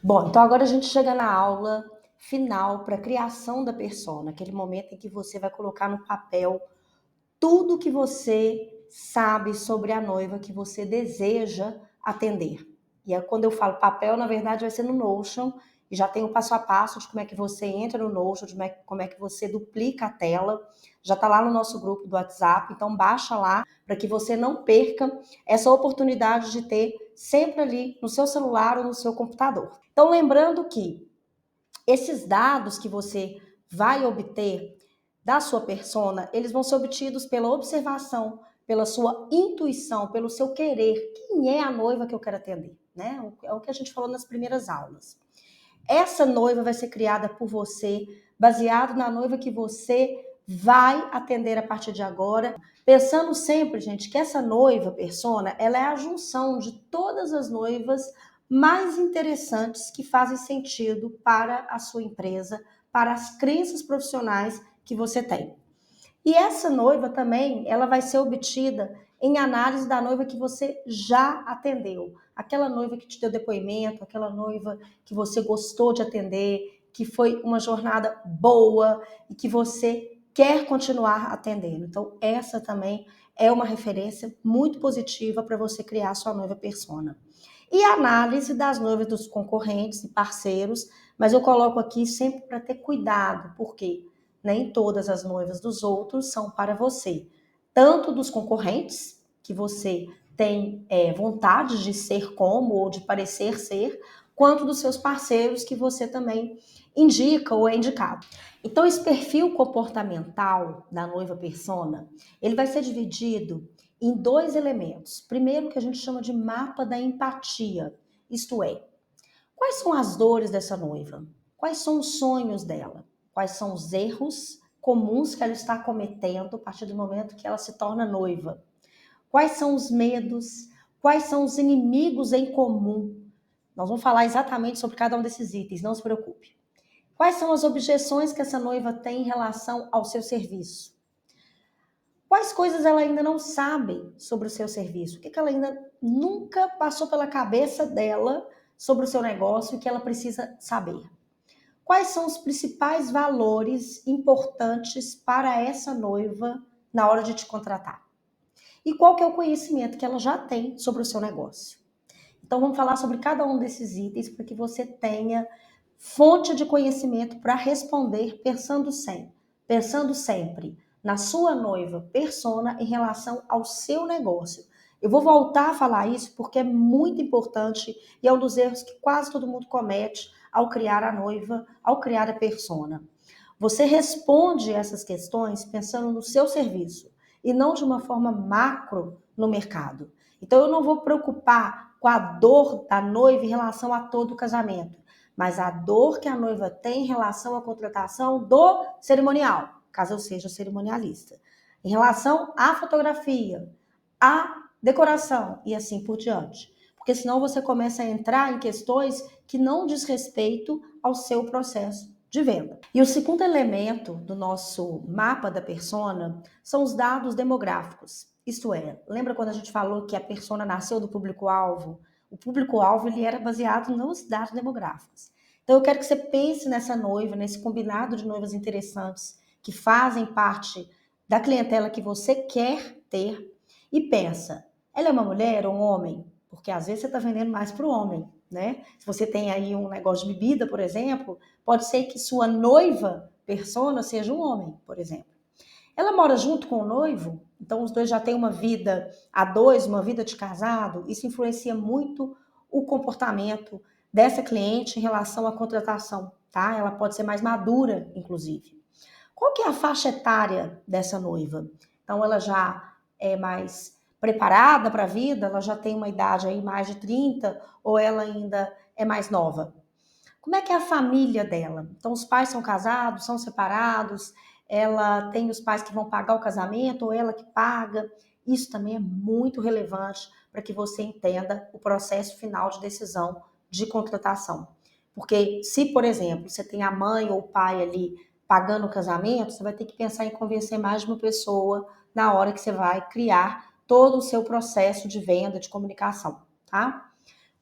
Bom, então agora a gente chega na aula final para a criação da persona, aquele momento em que você vai colocar no papel tudo que você sabe sobre a noiva que você deseja atender. E aí, quando eu falo papel, na verdade vai ser no Notion, e já tem o passo a passo de como é que você entra no Notion, de como é que você duplica a tela. Já está lá no nosso grupo do WhatsApp, então baixa lá para que você não perca essa oportunidade de ter sempre ali no seu celular ou no seu computador. Então, lembrando que esses dados que você vai obter da sua persona, eles vão ser obtidos pela observação, pela sua intuição, pelo seu querer. Quem é a noiva que eu quero atender? Né? É o que a gente falou nas primeiras aulas. Essa noiva vai ser criada por você, baseado na noiva que você vai atender a partir de agora, pensando sempre, gente, que essa noiva persona, ela é a junção de todas as noivas mais interessantes que fazem sentido para a sua empresa, para as crenças profissionais que você tem. E essa noiva também, ela vai ser obtida em análise da noiva que você já atendeu. Aquela noiva que te deu depoimento, aquela noiva que você gostou de atender, que foi uma jornada boa e que você quer continuar atendendo. Então, essa também é uma referência muito positiva para você criar sua noiva persona. E a análise das noivas dos concorrentes e parceiros, mas eu coloco aqui sempre para ter cuidado, porque nem todas as noivas dos outros são para você. Tanto dos concorrentes, que você tem vontade de ser como ou de parecer ser, quanto dos seus parceiros, que você também indica ou é indicado. Então, esse perfil comportamental da noiva persona, ele vai ser dividido em dois elementos. Primeiro, que a gente chama de mapa da empatia, isto é, quais são as dores dessa noiva? Quais são os sonhos dela? Quais são os erros comuns que ela está cometendo a partir do momento que ela se torna noiva? Quais são os medos? Quais são os inimigos em comum? Nós vamos falar exatamente sobre cada um desses itens, não se preocupe. Quais são as objeções que essa noiva tem em relação ao seu serviço? Quais coisas ela ainda não sabe sobre o seu serviço? O que ela ainda nunca passou pela cabeça dela sobre o seu negócio e que ela precisa saber? Quais são os principais valores importantes para essa noiva na hora de te contratar? E qual que é o conhecimento que ela já tem sobre o seu negócio? Então vamos falar sobre cada um desses itens para que você tenha fonte de conhecimento para responder pensando sempre na sua noiva persona em relação ao seu negócio. Eu vou voltar a falar isso porque é muito importante e é um dos erros que quase todo mundo comete ao criar a noiva, ao criar a persona. Você responde essas questões pensando no seu serviço e não de uma forma macro no mercado. Então eu não vou preocupar com a dor da noiva em relação a todo o casamento, mas a dor que a noiva tem em relação à contratação do cerimonial, caso eu seja cerimonialista, em relação à fotografia, à decoração e assim por diante. Porque senão você começa a entrar em questões que não diz respeito ao seu processo de venda. E o segundo elemento do nosso mapa da persona são os dados demográficos. Isto é, lembra quando a gente falou que a persona nasceu do público-alvo? O público-alvo ele era baseado nos dados demográficos. Então eu quero que você pense nessa noiva, nesse combinado de noivas interessantes que fazem parte da clientela que você quer ter e pensa, ela é uma mulher ou um homem? Porque às vezes você está vendendo mais para o homem, né? Se você tem aí um negócio de bebida, por exemplo, pode ser que sua noiva persona seja um homem, por exemplo. Ela mora junto com o noivo, então os dois já têm uma vida a dois, uma vida de casado. Isso influencia muito o comportamento dessa cliente em relação à contratação, tá? Ela pode ser mais madura, inclusive. Qual que é a faixa etária dessa noiva? Então ela já é mais preparada para a vida, ela já tem uma idade aí mais de 30 ou ela ainda é mais nova? Como é que é a família dela? Então, os pais são casados, são separados, ela tem os pais que vão pagar o casamento ou ela que paga. Isso também é muito relevante para que você entenda o processo final de decisão de contratação. Porque se, por exemplo, você tem a mãe ou o pai ali pagando o casamento, você vai ter que pensar em convencer mais de uma pessoa na hora que você vai criar todo o seu processo de venda, de comunicação, tá?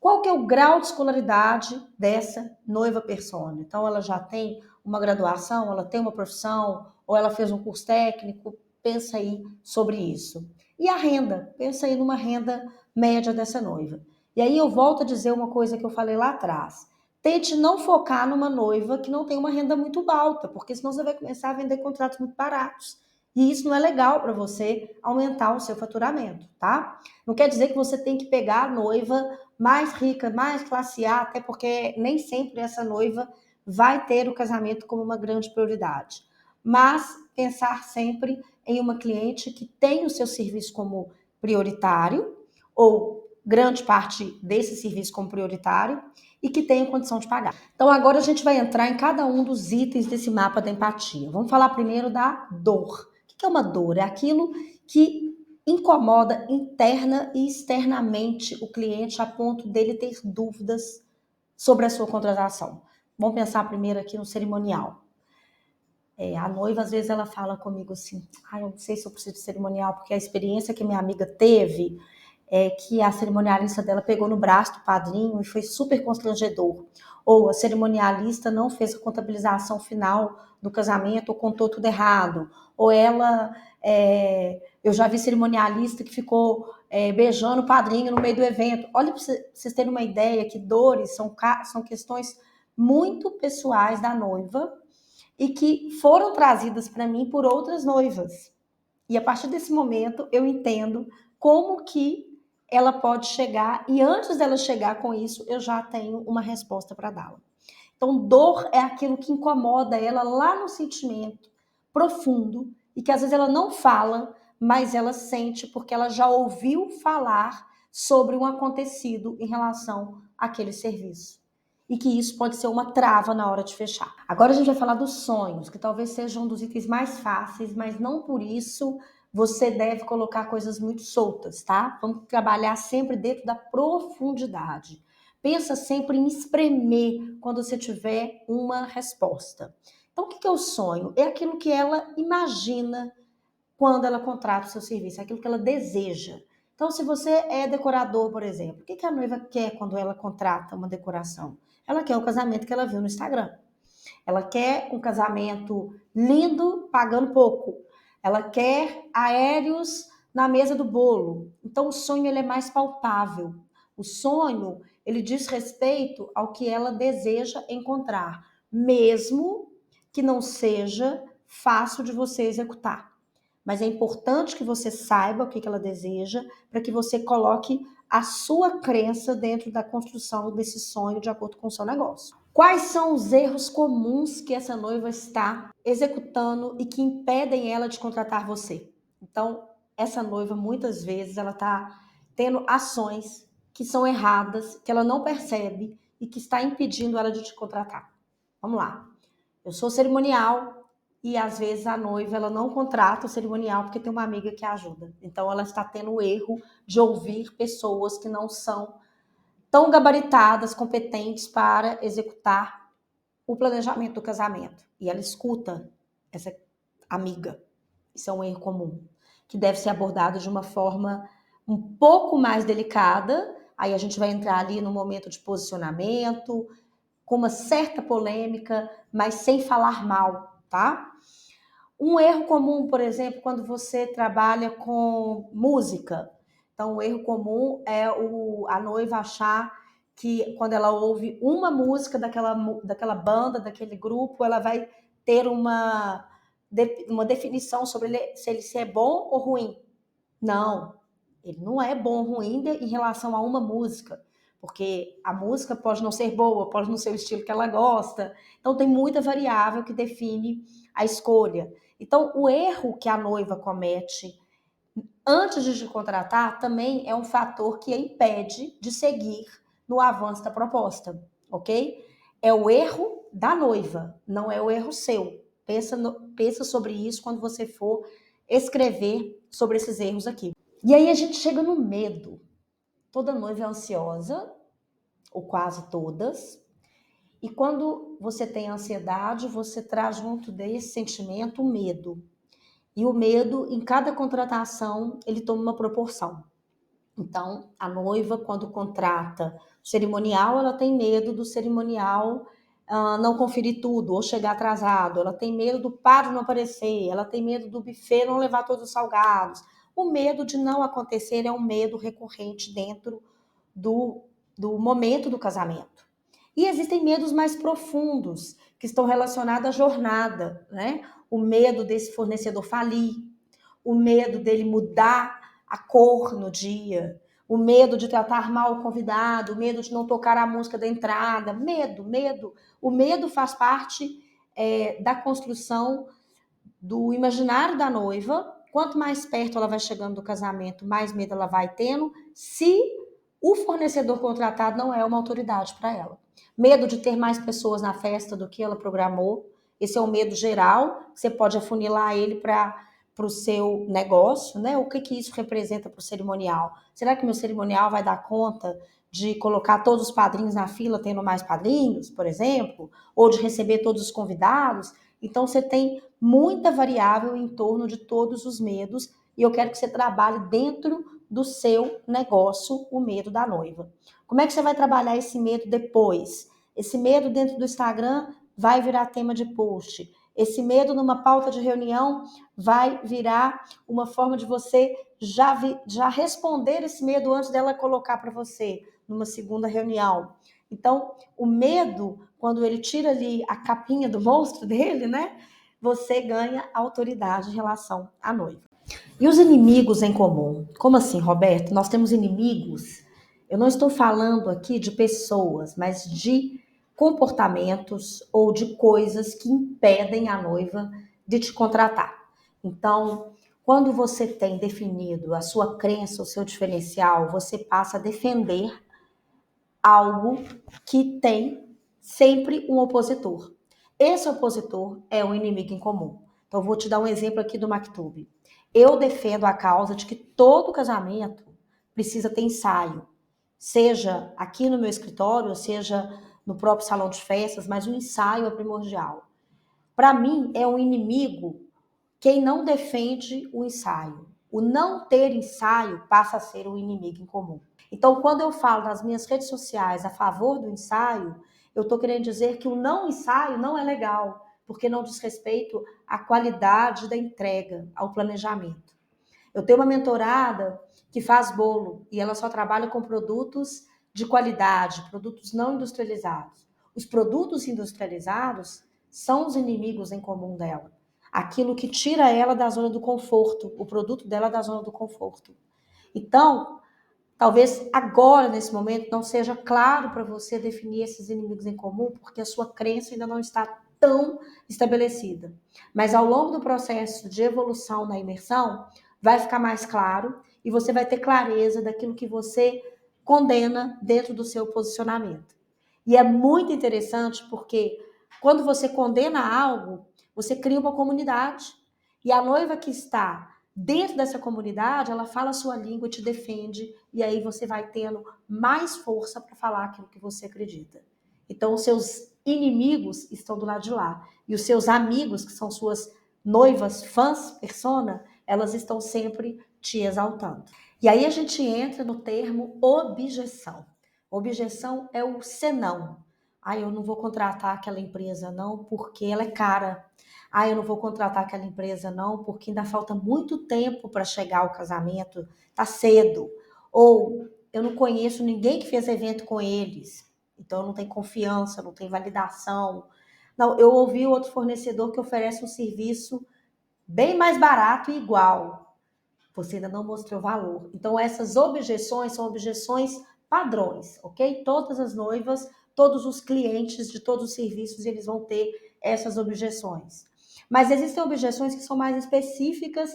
Qual que é o grau de escolaridade dessa noiva persona? Então, ela já tem uma graduação, ela tem uma profissão, ou ela fez um curso técnico? Pensa aí sobre isso. E a renda? Pensa aí numa renda média dessa noiva. E aí eu volto a dizer uma coisa que eu falei lá atrás. Tente não focar numa noiva que não tem uma renda muito alta, porque senão você vai começar a vender contratos muito baratos. E isso não é legal para você aumentar o seu faturamento, tá? Não quer dizer que você tem que pegar a noiva mais rica, mais classe A, até porque nem sempre essa noiva vai ter o casamento como uma grande prioridade. Mas pensar sempre em uma cliente que tem o seu serviço como prioritário, ou grande parte desse serviço como prioritário, e que tenha condição de pagar. Então agora a gente vai entrar em cada um dos itens desse mapa da empatia. Vamos falar primeiro da dor. O que é uma dor? É aquilo que incomoda interna e externamente o cliente a ponto dele ter dúvidas sobre a sua contratação. Vamos pensar primeiro aqui no cerimonial. A noiva, às vezes, ela fala comigo assim, eu não sei se eu preciso de cerimonial, porque a experiência que minha amiga teve é que a cerimonialista dela pegou no braço do padrinho e foi super constrangedor. Ou a cerimonialista não fez a contabilização final do casamento ou contou tudo errado. Ou ela, eu já vi cerimonialista que ficou beijando o padrinho no meio do evento. Olha, para vocês terem uma ideia que dores são questões muito pessoais da noiva e que foram trazidas para mim por outras noivas. E a partir desse momento eu entendo como que ela pode chegar, e antes dela chegar com isso, eu já tenho uma resposta para dá-la. Então, dor é aquilo que incomoda ela lá no sentimento profundo e que às vezes ela não fala, mas ela sente porque ela já ouviu falar sobre um acontecido em relação àquele serviço. E que isso pode ser uma trava na hora de fechar. Agora a gente vai falar dos sonhos, que talvez sejam um dos itens mais fáceis, mas não por isso você deve colocar coisas muito soltas, tá? Vamos trabalhar sempre dentro da profundidade. Pensa sempre em espremer quando você tiver uma resposta. Então, o que é o sonho? É aquilo que ela imagina quando ela contrata o seu serviço, é aquilo que ela deseja. Então, se você é decorador, por exemplo, o que a noiva quer quando ela contrata uma decoração? Ela quer o casamento que ela viu no Instagram. Ela quer um casamento lindo, pagando pouco. Ela quer aéreos na mesa do bolo. Então, o sonho ele é mais palpável. O sonho, ele diz respeito ao que ela deseja encontrar, mesmo que não seja fácil de você executar. Mas é importante que você saiba o que ela deseja, para que você coloque a sua crença dentro da construção desse sonho de acordo com o seu negócio. Quais são os erros comuns que essa noiva está executando e que impedem ela de contratar você? Então, essa noiva, muitas vezes, ela está tendo ações que são erradas, que ela não percebe e que está impedindo ela de te contratar. Vamos lá. Eu sou cerimonial e, às vezes, a noiva ela não contrata o cerimonial porque tem uma amiga que ajuda. Então, ela está tendo o erro de ouvir pessoas que não são tão gabaritadas, competentes para executar o planejamento do casamento. E ela escuta essa amiga. Isso é um erro comum, que deve ser abordado de uma forma um pouco mais delicada. Aí a gente vai entrar ali no momento de posicionamento, com uma certa polêmica, mas sem falar mal, tá? Um erro comum, por exemplo, quando você trabalha com música. Então, o erro comum é a noiva achar que quando ela ouve uma música daquela banda, daquele grupo, ela vai ter uma definição sobre se é bom ou ruim. Não, ele não é bom ou ruim em relação a uma música, porque a música pode não ser boa, pode não ser o estilo que ela gosta. Então, tem muita variável que define a escolha. Então, o erro que a noiva comete antes de te contratar também é um fator que a impede de seguir no avanço da proposta, ok? É o erro da noiva, não é o erro seu. Pensa sobre isso quando você for escrever sobre esses erros aqui. E aí a gente chega no medo. Toda noiva é ansiosa, ou quase todas. E quando você tem ansiedade, você traz junto desse sentimento o medo. E o medo, em cada contratação, ele toma uma proporção. Então, a noiva, quando contrata o cerimonial, ela tem medo do cerimonial não conferir tudo ou chegar atrasado, ela tem medo do padre não aparecer, ela tem medo do buffet não levar todos os salgados. O medo de não acontecer é um medo recorrente dentro do, do momento do casamento. E existem medos mais profundos, que estão relacionados à jornada, né? O medo desse fornecedor falir, o medo dele mudar a cor no dia, o medo de tratar mal o convidado, o medo de não tocar a música da entrada, medo. O medo faz parte da construção do imaginário da noiva. Quanto mais perto ela vai chegando do casamento, mais medo ela vai tendo, se o fornecedor contratado não é uma autoridade para ela. Medo de ter mais pessoas na festa do que ela programou. Esse é um medo geral. Você pode afunilar ele para o seu negócio, né? O que isso representa para o cerimonial? Será que meu cerimonial vai dar conta de colocar todos os padrinhos na fila, tendo mais padrinhos, por exemplo? Ou de receber todos os convidados? Então, você tem muita variável em torno de todos os medos e eu quero que você trabalhe dentro do seu negócio o medo da noiva. Como é que você vai trabalhar esse medo depois? Esse medo dentro do Instagram vai virar tema de post. Esse medo numa pauta de reunião vai virar uma forma de você já responder esse medo antes dela colocar para você numa segunda reunião. Então, o medo, quando ele tira ali a capinha do monstro dele, né? Você ganha autoridade em relação à noiva. E os inimigos em comum? Como assim, Roberto? Nós temos inimigos? Eu não estou falando aqui de pessoas, mas de comportamentos ou de coisas que impedem a noiva de te contratar. Então, quando você tem definido a sua crença, o seu diferencial, você passa a defender algo que tem sempre um opositor. Esse opositor é um inimigo em comum. Então, vou te dar um exemplo aqui do Maktub. Eu defendo a causa de que todo casamento precisa ter ensaio, seja aqui no meu escritório, seja no próprio salão de festas, mas o ensaio é primordial. Para mim, é um inimigo quem não defende o ensaio. O não ter ensaio passa a ser um inimigo em comum. Então, quando eu falo nas minhas redes sociais a favor do ensaio, eu estou querendo dizer que o não ensaio não é legal, porque não diz respeito à qualidade da entrega, ao planejamento. Eu tenho uma mentorada que faz bolo e ela só trabalha com produtos de qualidade, produtos não industrializados. Os produtos industrializados são os inimigos em comum dela. Aquilo que tira ela da zona do conforto, o produto dela da zona do conforto. Então, talvez agora, nesse momento, não seja claro para você definir esses inimigos em comum, porque a sua crença ainda não está tão estabelecida. Mas ao longo do processo de evolução na imersão, vai ficar mais claro e você vai ter clareza daquilo que você condena dentro do seu posicionamento. E é muito interessante porque quando você condena algo, você cria uma comunidade. E a noiva que está dentro dessa comunidade, ela fala a sua língua e te defende, e aí você vai tendo mais força para falar aquilo que você acredita. Então, os seus inimigos estão do lado de lá, e os seus amigos, que são suas noivas, fãs, persona, elas estão sempre te exaltando. E aí a gente entra no termo objeção. Objeção é o senão. Eu não vou contratar aquela empresa não, porque ela é cara. Eu não vou contratar aquela empresa não, porque ainda falta muito tempo para chegar ao casamento, tá cedo. Ou eu não conheço ninguém que fez evento com eles, então não tem confiança, não tem validação. Não, eu ouvi outro fornecedor que oferece um serviço bem mais barato e igual. Você ainda não mostrou valor. Então essas objeções são objeções padrões, ok? Todas as noivas, todos os clientes de todos os serviços, eles vão ter essas objeções. Mas existem objeções que são mais específicas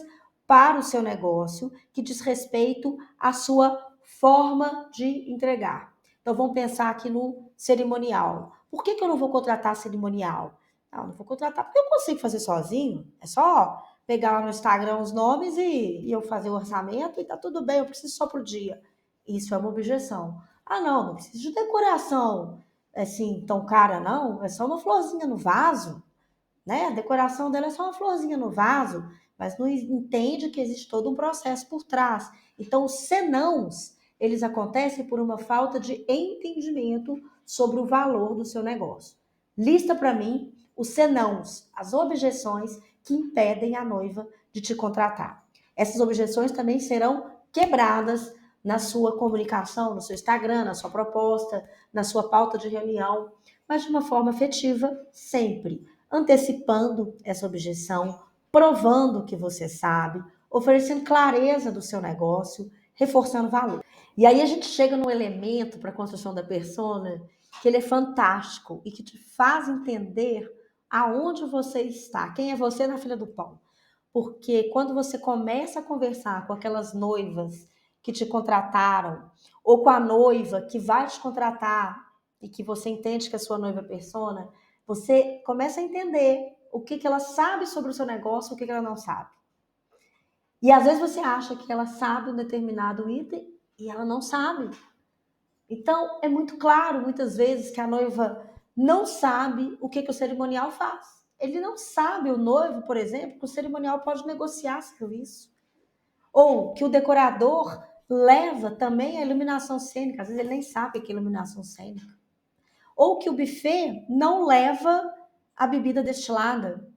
para o seu negócio, que diz respeito à sua forma de entregar. Então vamos pensar aqui no cerimonial. Por que eu não vou contratar cerimonial? Não vou contratar porque eu consigo fazer sozinho. É só pegar lá no Instagram os nomes e eu fazer o orçamento e tá tudo bem, eu preciso só pro dia. Isso é uma objeção. Não preciso de decoração assim tão cara, não. É só uma florzinha no vaso, né? A decoração dela é só uma florzinha no vaso, mas não entende que existe todo um processo por trás. Então, os senãos, eles acontecem por uma falta de entendimento sobre o valor do seu negócio. Lista para mim os senãos, as objeções que impedem a noiva de te contratar. Essas objeções também serão quebradas na sua comunicação, no seu Instagram, na sua proposta, na sua pauta de reunião, mas de uma forma afetiva, sempre antecipando essa objeção, provando que você sabe, oferecendo clareza do seu negócio, reforçando valor. E aí a gente chega num elemento para a construção da persona que ele é fantástico e que te faz entender aonde você está, quem é você na fila do pão. Porque quando você começa a conversar com aquelas noivas que te contrataram, ou com a noiva que vai te contratar e que você entende que é a sua noiva persona, você começa a entender o que ela sabe sobre o seu negócio, o que ela não sabe. E às vezes você acha que ela sabe um determinado item e ela não sabe. Então, é muito claro, muitas vezes, que a noiva não sabe o que o cerimonial faz. Ele não sabe, o noivo, por exemplo, que o cerimonial pode negociar serviço. Ou que o decorador leva também a iluminação cênica. Às vezes ele nem sabe o que é iluminação cênica. Ou que o buffet não leva a bebida destilada.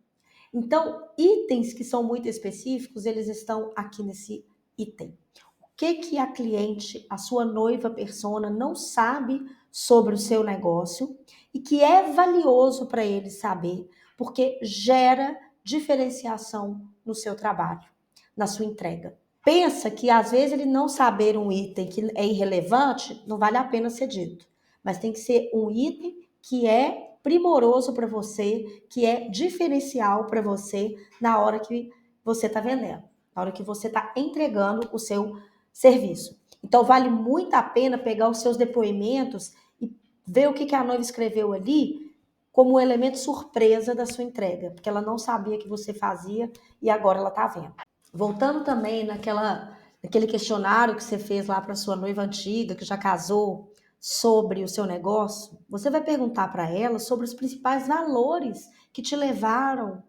Então, itens que são muito específicos, eles estão aqui nesse item. O que a cliente, a sua noiva persona, não sabe sobre o seu negócio e que é valioso para ele saber, porque gera diferenciação no seu trabalho, na sua entrega. Pensa que às vezes ele não saber um item que é irrelevante, não vale a pena ser dito, mas tem que ser um item que é primoroso para você, que é diferencial para você na hora que você está vendendo, na hora que você está entregando o seu serviço. Então, vale muito a pena pegar os seus depoimentos e ver o que a noiva escreveu ali como um elemento surpresa da sua entrega, porque ela não sabia que você fazia e agora ela está vendo. Voltando também naquele questionário que você fez lá para sua noiva antiga, que já casou, sobre o seu negócio, você vai perguntar para ela sobre os principais valores que levaram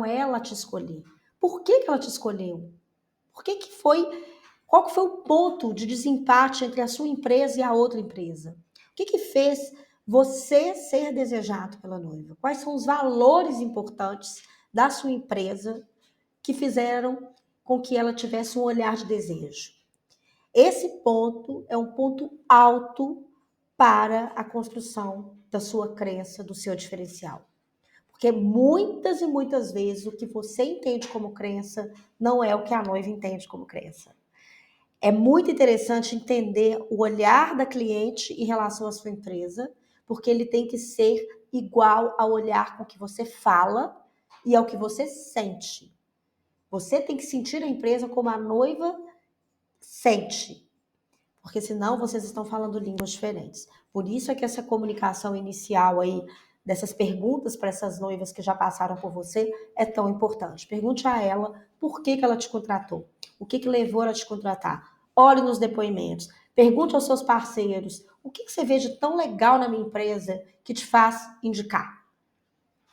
ela a te escolher. Por que ela te escolheu? Qual que foi o ponto de desempate entre a sua empresa e a outra empresa? O que fez você ser desejado pela noiva? Quais são os valores importantes da sua empresa que fizeram com que ela tivesse um olhar de desejo? Esse ponto é um ponto alto para a construção da sua crença, do seu diferencial. Porque muitas e muitas vezes o que você entende como crença não é o que a noiva entende como crença. É muito interessante entender o olhar da cliente em relação à sua empresa, porque ele tem que ser igual ao olhar com que você fala e ao que você sente. Você tem que sentir a empresa como a noiva sente, porque senão vocês estão falando línguas diferentes. Por isso é que essa comunicação inicial aí, dessas perguntas para essas noivas que já passaram por você, é tão importante. Pergunte a ela por que ela te contratou, o que levou ela a te contratar. Olhe nos depoimentos, pergunte aos seus parceiros, o que você vê de tão legal na minha empresa que te faz indicar?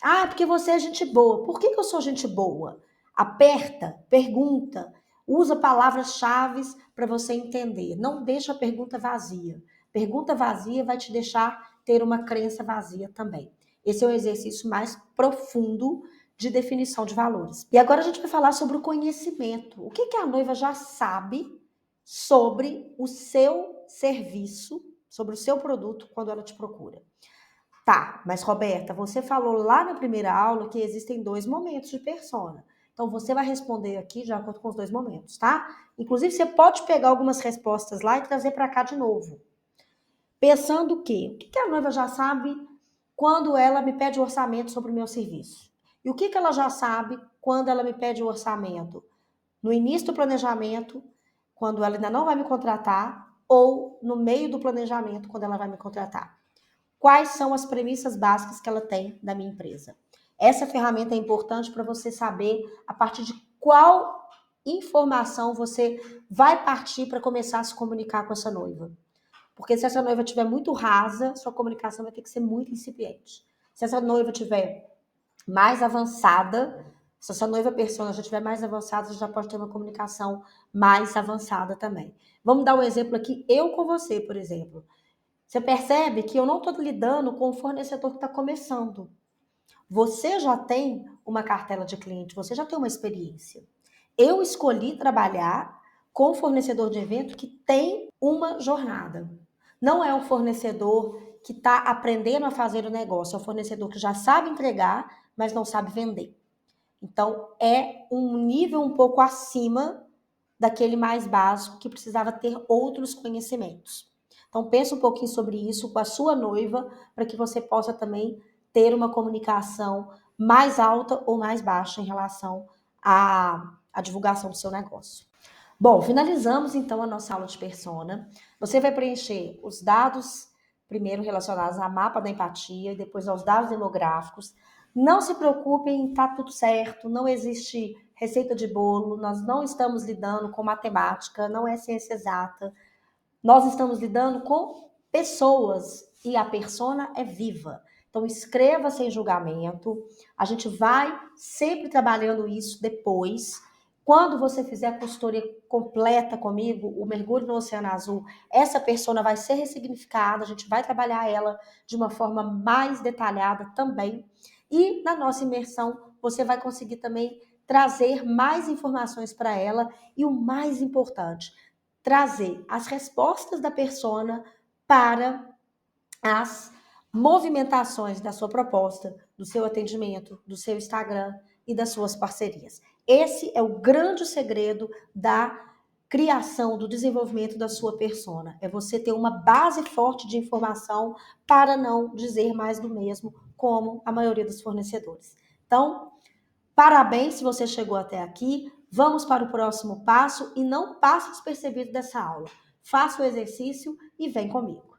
Ah, porque você é gente boa. Por que eu sou gente boa? Aperta, pergunta, usa palavras-chave para você entender. Não deixa a pergunta vazia. Pergunta vazia vai te deixar ter uma crença vazia também. Esse é um exercício mais profundo de definição de valores. E agora a gente vai falar sobre o conhecimento. O que a noiva já sabe sobre o seu serviço, sobre o seu produto quando ela te procura? Tá, mas Roberta, você falou lá na primeira aula que existem 2 momentos de persona. Então você vai responder aqui de acordo com os 2 momentos, tá? Inclusive você pode pegar algumas respostas lá e trazer para cá de novo. Pensando o que a noiva já sabe quando ela me pede o orçamento sobre o meu serviço? E o que ela já sabe quando ela me pede o orçamento? No início do planejamento, quando ela ainda não vai me contratar, ou no meio do planejamento, quando ela vai me contratar? Quais são as premissas básicas que ela tem da minha empresa? Essa ferramenta é importante para você saber a partir de qual informação você vai partir para começar a se comunicar com essa noiva. Porque se essa noiva estiver muito rasa, sua comunicação vai ter que ser muito incipiente. Se essa noiva estiver mais avançada, Se a sua noiva persona já estiver mais avançada, você já pode ter uma comunicação mais avançada também. Vamos dar um exemplo aqui, eu com você, por exemplo. Você percebe que eu não estou lidando com o fornecedor que está começando. Você já tem uma cartela de cliente, você já tem uma experiência. Eu escolhi trabalhar com um fornecedor de evento que tem uma jornada. Não é um fornecedor que está aprendendo a fazer o negócio, é um fornecedor que já sabe entregar, mas não sabe vender. Então, é um nível um pouco acima daquele mais básico que precisava ter outros conhecimentos. Então, pensa um pouquinho sobre isso com a sua noiva, para que você possa também ter uma comunicação mais alta ou mais baixa em relação à divulgação do seu negócio. Bom, finalizamos então a nossa aula de persona. Você vai preencher os dados, primeiro relacionados ao mapa da empatia e depois aos dados demográficos. Não se preocupem, tá tudo certo, não existe receita de bolo, nós não estamos lidando com matemática, não é ciência exata. Nós estamos lidando com pessoas e a persona é viva. Então, escreva sem julgamento. A gente vai sempre trabalhando isso depois. Quando você fizer a consultoria completa comigo, o Mergulho no Oceano Azul, essa persona vai ser ressignificada, a gente vai trabalhar ela de uma forma mais detalhada também. E na nossa imersão, você vai conseguir também trazer mais informações para ela e o mais importante, trazer as respostas da persona para as movimentações da sua proposta, do seu atendimento, do seu Instagram e das suas parcerias. Esse é o grande segredo da criação, do desenvolvimento da sua persona. É você ter uma base forte de informação para não dizer mais do mesmo, como a maioria dos fornecedores. Então, parabéns se você chegou até aqui. Vamos para o próximo passo e não passe despercebido dessa aula. Faça o exercício e vem comigo.